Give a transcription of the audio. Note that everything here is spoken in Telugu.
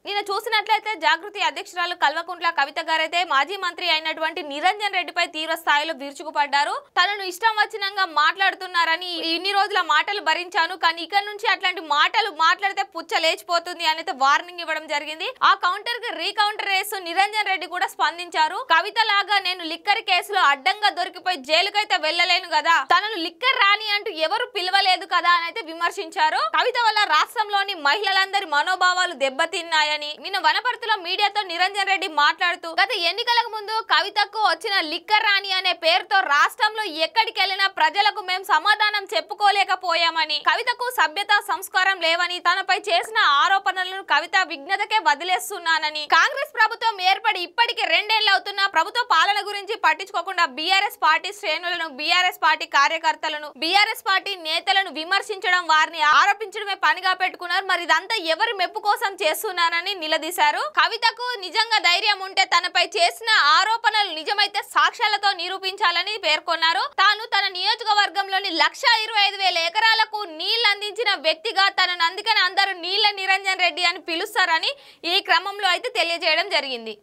నిన్న చూసినట్లయితే జాగృతి అధ్యక్షురాలు కల్వకుంట్ల కవిత గారైతే మాజీ మంత్రి అయినటువంటి నిరంజన్ రెడ్డిపై తీవ్ర స్థాయిలో విరుచుకుపడ్డారు. తనను ఇష్టం వచ్చినంగా మాట్లాడుతున్నారని ఇన్ని రోజుల మాటలు భరించాను, కానీ ఇక నుంచి అట్లాంటి మాటలు మాట్లాడితే పుచ్చ లేచిపోతుంది అనేది వార్నింగ్ ఇవ్వడం జరిగింది. ఆ కౌంటర్ కి రీకౌంటర్ వేస్తూ నిరంజన్ రెడ్డి కూడా స్పందించారు. కవిత లాగా నేను లిక్కర్ కేసులో అడ్డంగా దొరికిపోయి జైలుకైతే వెళ్లలేను కదా, తనను లిక్కర్ రాని అంటూ ఎవరు పిలవలేదు కదా అని అయితే విమర్శించారు. కవిత వల్ల రాష్ట్రంలోని మహిళలందరి మనోభావాలు దెబ్బతిన్నాయి. నిన్న వనపర్తిలో మీడియాతో నిరంజన్ రెడ్డి మాట్లాడుతూ గత ఎన్నికలకు ముందు కవితకు వచ్చిన లిక్కర్ రాణి అనే పేరుతో రాష్ట్రంలో ఎక్కడికి వెళ్లినా ప్రజలకు మేము సమాధానం చెప్పుకోలేకపోయామని, కవితకు సభ్యత సంస్కారం లేవని, తనపై చేసిన ఆరోపణలను కవిత విఘ్నతకే వదిలేస్తున్నానని, కాంగ్రెస్ ప్రభుత్వం ఏర్పడి ఇప్పటికి 2 ఏళ్లు అవుతున్నా ప్రభుత్వ పాలన గురించి పట్టించుకోకుండా బీఆర్ఎస్ పార్టీ శ్రేణులను, బీఆర్ఎస్ పార్టీ కార్యకర్తలను, బీఆర్ఎస్ పార్టీ నేతలను విమర్శించడం, వారిని ఆరోపించడమే పనిగా పెట్టుకున్నారు. మరి ఇదంతా ఎవరి మెప్పు కోసం చేస్తున్నారని నిలదీశారు. కవితకు నిజంగా ధైర్యం ఉంటే తనపై చేసిన ఆరోపణలు నిజమైతే సాక్ష్యాలతో నిరూపించాలని పేర్కొన్నారు. తాను తన నియోజకవర్గంలోని 1,25,000 ఎకరాలకు నీళ్లు అందించిన వ్యక్తిగా తనను అందుకని అందరూ నీళ్ల నిరంజన్ రెడ్డి అని పిలుస్తారని ఈ క్రమంలో అయితే తెలియజేయడం జరిగింది.